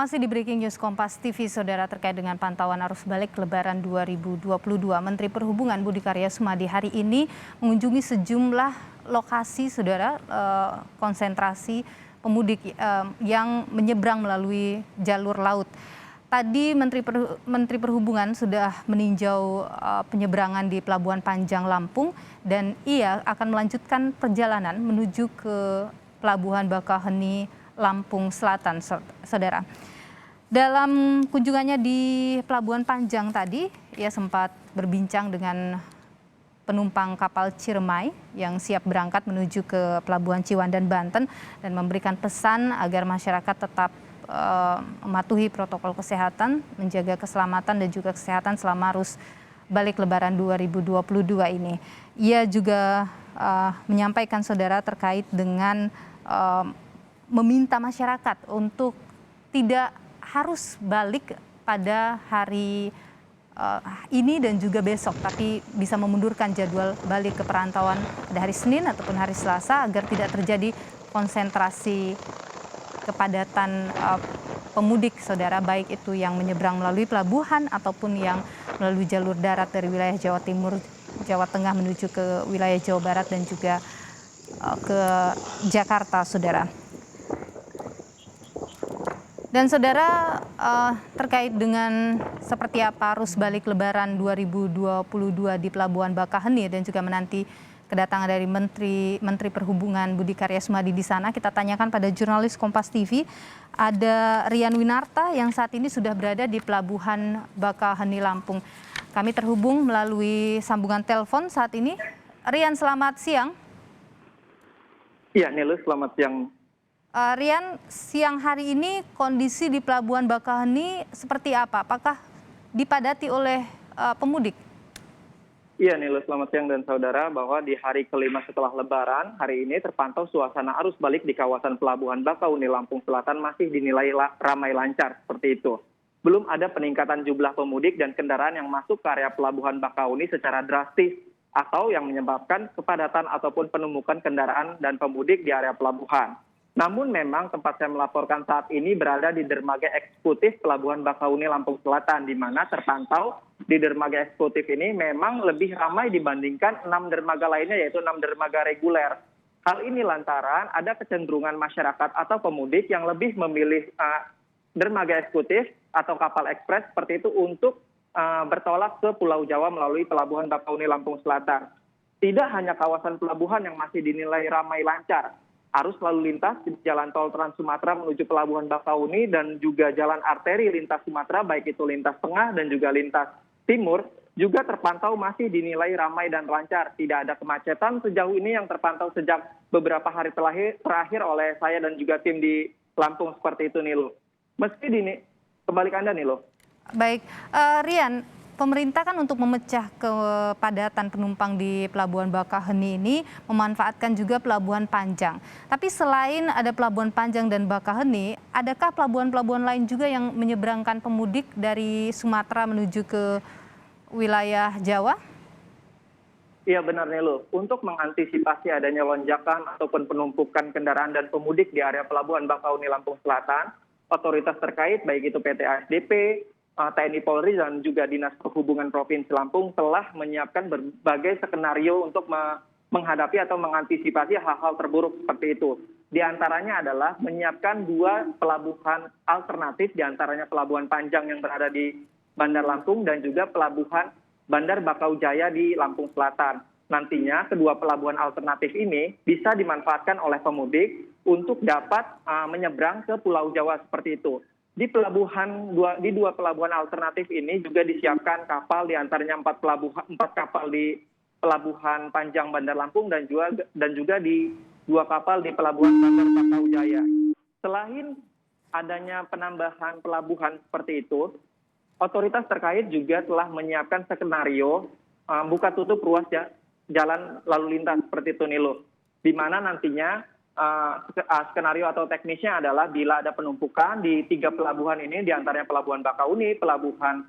Masih di Breaking News Kompas TV, Saudara, terkait dengan pantauan arus balik Lebaran 2022. Menteri Perhubungan Budi Karya Sumadi hari ini mengunjungi sejumlah lokasi, Saudara, konsentrasi pemudik yang menyeberang melalui jalur laut. Tadi Menteri Perhubungan sudah meninjau penyeberangan di Pelabuhan Panjang Lampung dan ia akan melanjutkan perjalanan menuju ke Pelabuhan Bakauheni Lampung Selatan, Saudara. Dalam kunjungannya di Pelabuhan Panjang tadi, ia sempat berbincang dengan penumpang kapal Ciremai yang siap berangkat menuju ke Pelabuhan Ciwandan, Banten, dan memberikan pesan agar masyarakat tetap mematuhi protokol kesehatan, menjaga keselamatan dan juga kesehatan selama arus balik Lebaran 2022 ini. Ia juga menyampaikan, Saudara, terkait dengan meminta masyarakat untuk tidak harus balik pada hari ini dan juga besok, tapi bisa memundurkan jadwal balik ke perantauan pada hari Senin ataupun hari Selasa agar tidak terjadi konsentrasi kepadatan pemudik, Saudara, baik itu yang menyeberang melalui pelabuhan ataupun yang melalui jalur darat dari wilayah Jawa Timur, Jawa Tengah menuju ke wilayah Jawa Barat dan juga ke Jakarta, Saudara. Dan Saudara, terkait dengan seperti apa arus balik Lebaran 2022 di Pelabuhan Bakauheni dan juga menanti kedatangan dari Menteri Perhubungan Budi Karya Sumadi di sana, kita tanyakan pada jurnalis Kompas TV, ada Rian Winarta yang saat ini sudah berada di Pelabuhan Bakauheni Lampung. Kami terhubung melalui sambungan telepon saat ini. Rian, selamat siang. Iya, Nilu, selamat siang. Rian, siang hari ini kondisi di Pelabuhan Bakauheni seperti apa? Apakah dipadati oleh pemudik? Iya, Nilu, selamat siang dan saudara, bahwa di hari kelima setelah Lebaran, hari ini terpantau suasana arus balik di kawasan Pelabuhan Bakauheni Lampung Selatan masih dinilai ramai lancar seperti itu. Belum ada peningkatan jumlah pemudik dan kendaraan yang masuk ke area Pelabuhan Bakauheni secara drastis atau yang menyebabkan kepadatan ataupun penumpukan kendaraan dan pemudik di area pelabuhan. Namun memang tempat saya melaporkan saat ini berada di dermaga eksekutif Pelabuhan Bakauheni Lampung Selatan, di mana terpantau di dermaga eksekutif ini memang lebih ramai dibandingkan 6 dermaga lainnya, yaitu 6 dermaga reguler. Hal ini lantaran ada kecenderungan masyarakat atau pemudik yang lebih memilih dermaga eksekutif atau kapal ekspres seperti itu untuk bertolak ke Pulau Jawa melalui Pelabuhan Bakauheni Lampung Selatan. Tidak hanya kawasan pelabuhan yang masih dinilai ramai lancar, arus lalu lintas di jalan tol Trans Sumatera menuju Pelabuhan Bakauheni dan juga jalan arteri lintas Sumatera, baik itu lintas tengah dan juga lintas timur, juga terpantau masih dinilai ramai dan lancar. Tidak ada kemacetan sejauh ini yang terpantau sejak beberapa hari terakhir oleh saya dan juga tim di Lampung seperti itu, Nilu. Meski kembali ke Anda, Nilu. Baik, Rian, pemerintah kan untuk memecah kepadatan penumpang di Pelabuhan Bakauheni ini memanfaatkan juga Pelabuhan Panjang. Tapi selain ada Pelabuhan Panjang dan Bakauheni, adakah pelabuhan-pelabuhan lain juga yang menyeberangkan pemudik dari Sumatera menuju ke wilayah Jawa? Iya, benar, Nilu. Untuk mengantisipasi adanya lonjakan ataupun penumpukan kendaraan dan pemudik di area Pelabuhan Bakauheni Lampung Selatan, otoritas terkait baik itu PT ASDP, TNI Polri dan juga Dinas Perhubungan Provinsi Lampung telah menyiapkan berbagai skenario untuk menghadapi atau mengantisipasi hal-hal terburuk seperti itu. Di antaranya adalah menyiapkan 2 pelabuhan alternatif, di antaranya Pelabuhan Panjang yang berada di Bandar Lampung dan juga Pelabuhan Bandar Bakaujaya di Lampung Selatan. Nantinya kedua pelabuhan alternatif ini bisa dimanfaatkan oleh pemudik untuk dapat menyeberang ke Pulau Jawa seperti itu. Di dua pelabuhan alternatif ini juga disiapkan kapal, di antaranya 4 kapal di Pelabuhan Panjang Bandar Lampung dan juga di 2 kapal di Pelabuhan Bandar Bakaujaya. Selain adanya penambahan pelabuhan seperti itu, otoritas terkait juga telah menyiapkan skenario buka tutup ruas jalan lalu lintas seperti itu, Nilu, di mana nantinya skenario atau teknisnya adalah bila ada penumpukan di 3 pelabuhan ini, di antaranya Pelabuhan Bakauheni, Pelabuhan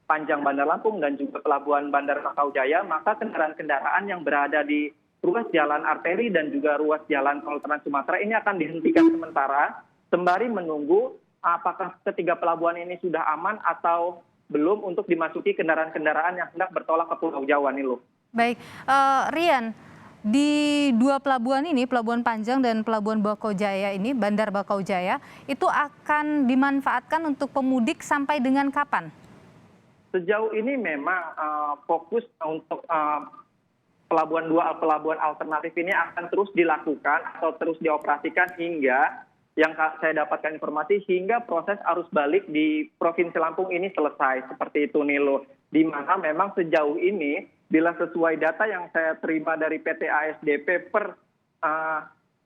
Panjang Bandar Lampung dan juga Pelabuhan Bandar Bakaujaya, maka kendaraan-kendaraan yang berada di ruas jalan arteri dan juga ruas jalan tol Trans Sumatera ini akan dihentikan sementara sembari menunggu apakah ketiga pelabuhan ini sudah aman atau belum untuk dimasuki kendaraan-kendaraan yang hendak bertolak ke Pulau Jawa nih loh. Baik, Rian, di dua pelabuhan ini, Pelabuhan Panjang dan Pelabuhan Bakau Jaya ini, Bandar Bakau Jaya, itu akan dimanfaatkan untuk pemudik sampai dengan kapan? Sejauh ini memang fokus untuk pelabuhan alternatif ini akan terus dilakukan atau terus dioperasikan hingga yang saya dapatkan informasi hingga proses arus balik di Provinsi Lampung ini selesai seperti itu Nilo. Di mana memang sejauh ini bila sesuai data yang saya terima dari PT ASDP per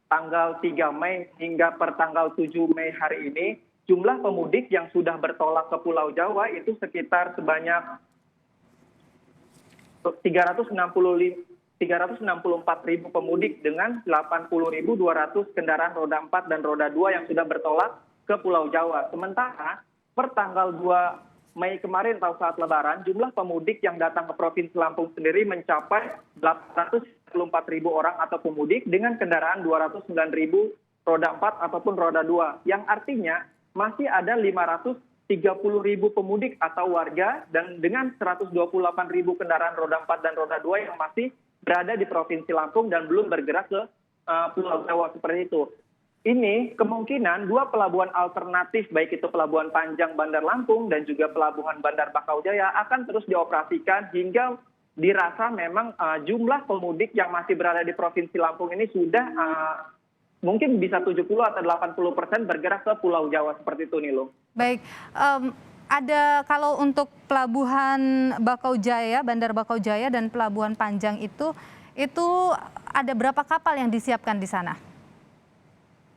tanggal 3 Mei hingga per tanggal 7 Mei hari ini, jumlah pemudik yang sudah bertolak ke Pulau Jawa itu sekitar sebanyak 364.000 pemudik dengan 80.200 kendaraan roda 4 dan roda 2 yang sudah bertolak ke Pulau Jawa. Sementara per tanggal 2 Mei kemarin atau saat Lebaran, jumlah pemudik yang datang ke Provinsi Lampung sendiri mencapai 844.000 orang atau pemudik dengan kendaraan 209.000 roda 4 ataupun roda 2. Yang artinya masih ada 530.000 pemudik atau warga dan dengan 128.000 kendaraan roda 4 dan roda 2 yang masih berada di Provinsi Lampung dan belum bergerak ke Pulau Jawa seperti itu. Ini kemungkinan dua pelabuhan alternatif baik itu Pelabuhan Panjang Bandar Lampung dan juga Pelabuhan Bandar Bakau Jaya akan terus dioperasikan hingga dirasa memang jumlah pemudik yang masih berada di Provinsi Lampung ini sudah mungkin bisa 70 atau 80% bergerak ke Pulau Jawa seperti itu Nilo. Baik, ada kalau untuk Pelabuhan Bakau Jaya, Bandar Bakau Jaya dan Pelabuhan Panjang itu ada berapa kapal yang disiapkan di sana?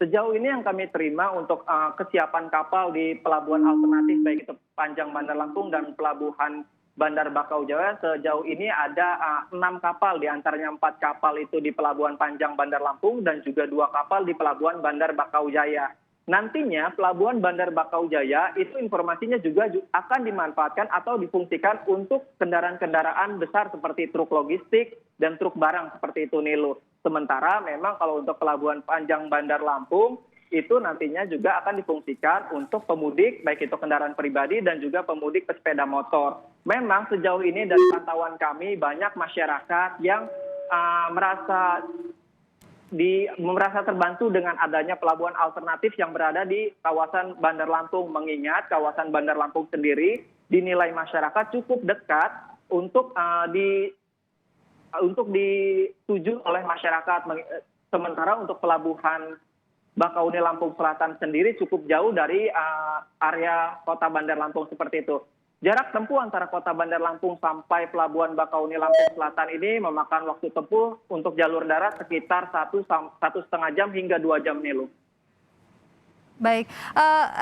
Sejauh ini yang kami terima untuk kesiapan kapal di pelabuhan alternatif baik itu Panjang Bandar Lampung dan Pelabuhan Bandar Bakau Jaya, sejauh ini ada 6 kapal, diantaranya 4 kapal itu di Pelabuhan Panjang Bandar Lampung dan juga 2 kapal di Pelabuhan Bandar Bakau Jaya. Nantinya Pelabuhan Bandar Bakau Jaya itu informasinya juga akan dimanfaatkan atau difungsikan untuk kendaraan-kendaraan besar seperti truk logistik dan truk barang seperti itu Nilo. Sementara memang kalau untuk Pelabuhan Panjang Bandar Lampung itu nantinya juga akan difungsikan untuk pemudik baik itu kendaraan pribadi dan juga pemudik pesepeda motor. Memang sejauh ini dari pantauan kami banyak masyarakat yang merasa terbantu dengan adanya pelabuhan alternatif yang berada di kawasan Bandar Lampung, mengingat kawasan Bandar Lampung sendiri dinilai masyarakat cukup dekat untuk dituju oleh masyarakat. Sementara untuk Pelabuhan Bakauni Lampung Selatan sendiri cukup jauh dari area kota Bandar Lampung seperti itu. Jarak tempuh antara kota Bandar Lampung sampai Pelabuhan Bakauni Lampung Selatan ini memakan waktu tempuh untuk jalur darat sekitar 1,5 jam hingga 2 jam Nilu. Baik,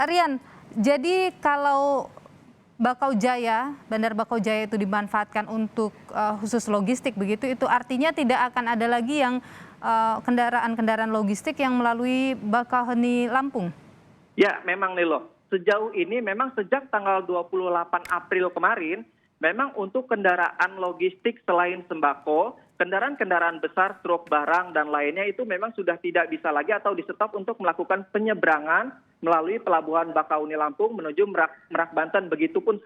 Rian, jadi kalau Bakau Jaya, Bandar Bakau Jaya itu dimanfaatkan untuk khusus logistik begitu, itu artinya tidak akan ada lagi yang kendaraan-kendaraan logistik yang melalui Bakauheni Lampung? Ya, memang Nilo. Sejauh ini memang sejak tanggal 28 April kemarin, memang untuk kendaraan logistik selain sembako, kendaraan-kendaraan besar, truk barang, dan lainnya itu memang sudah tidak bisa lagi atau di-stop untuk melakukan penyeberangan melalui Pelabuhan Bakauni Lampung menuju Merak Banten, begitupun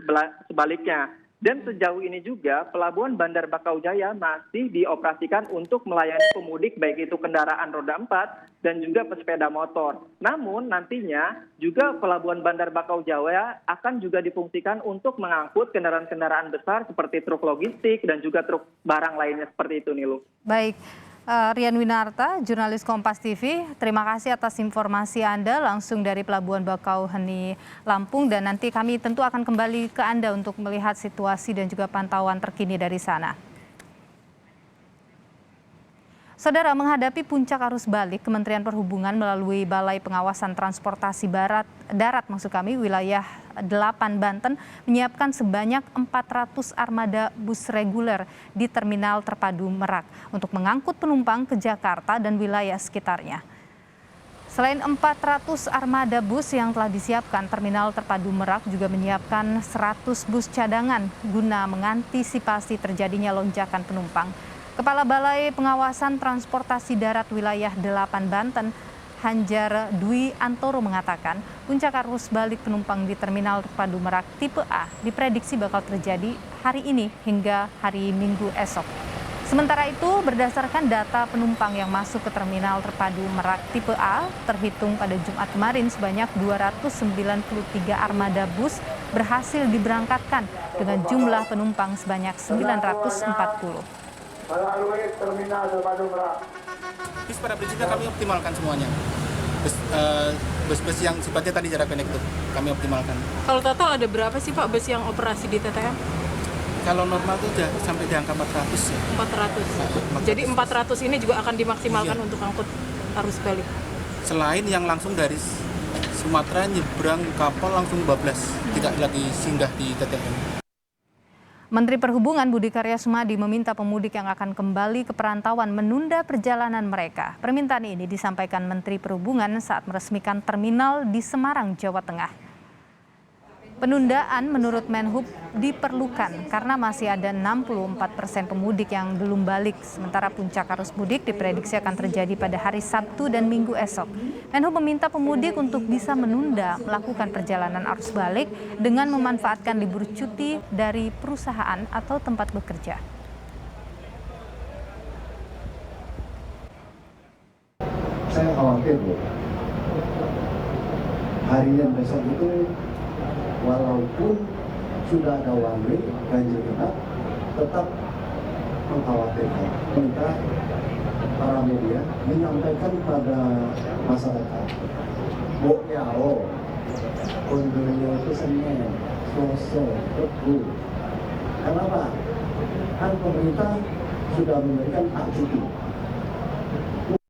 sebaliknya. Dan sejauh ini juga Pelabuhan Bandar Bakau Jaya masih dioperasikan untuk melayani pemudik baik itu kendaraan roda 4 dan juga pesepeda motor. Namun nantinya juga Pelabuhan Bandar Bakau Jaya akan juga difungsikan untuk mengangkut kendaraan-kendaraan besar seperti truk logistik dan juga truk barang lainnya seperti itu Nilu. Baik. Rian Winarta, jurnalis Kompas TV, terima kasih atas informasi Anda langsung dari Pelabuhan Bakauheni Lampung, dan nanti kami tentu akan kembali ke Anda untuk melihat situasi dan juga pantauan terkini dari sana. Saudara, menghadapi puncak arus balik, Kementerian Perhubungan melalui Balai Pengawasan Transportasi Darat wilayah 8 Banten menyiapkan sebanyak 400 armada bus reguler di Terminal Terpadu Merak untuk mengangkut penumpang ke Jakarta dan wilayah sekitarnya. Selain 400 armada bus yang telah disiapkan, Terminal Terpadu Merak juga menyiapkan 100 bus cadangan guna mengantisipasi terjadinya lonjakan penumpang. Kepala Balai Pengawasan Transportasi Darat wilayah 8 Banten, Hanjar Dwi Antoro mengatakan puncak arus balik penumpang di Terminal Terpadu Merak tipe A diprediksi bakal terjadi hari ini hingga hari Minggu esok. Sementara itu, berdasarkan data penumpang yang masuk ke Terminal Terpadu Merak tipe A, terhitung pada Jumat kemarin sebanyak 293 armada bus berhasil diberangkatkan dengan jumlah penumpang sebanyak 940. Melalui Terminal Terpadu Merak. Bis pada prinsipnya kami optimalkan semuanya. Bus-bus yang sifatnya tadi jarak pendek itu kami optimalkan. Kalau total ada berapa sih Pak bus yang operasi di TTM? Kalau normal itu sudah sampai di angka 400 ya. 400. Jadi 400 ini juga akan dimaksimalkan untuk angkut arus balik. Selain yang langsung dari Sumatera nyebrang kapal langsung 12, tidak lagi singgah di TTM. Menteri Perhubungan Budi Karya Sumadi meminta pemudik yang akan kembali ke perantauan menunda perjalanan mereka. Permintaan ini disampaikan Menteri Perhubungan saat meresmikan terminal di Semarang, Jawa Tengah. Penundaan menurut Menhub diperlukan karena masih ada 64% pemudik yang belum balik, sementara puncak arus mudik diprediksi akan terjadi pada hari Sabtu dan Minggu esok. Menhub meminta pemudik untuk bisa menunda melakukan perjalanan arus balik dengan memanfaatkan libur cuti dari perusahaan atau tempat bekerja. Saya khawatir loh, harian besok itu walaupun sudah ada one way ganjil genap, tetap mengkhawatirkan. Minta para media menyampaikan pada masyarakat, Bokyao, Kondoyo itu Senin, Selasa, Rabu. Kenapa? Kan pemerintah sudah memberikan hak cuti.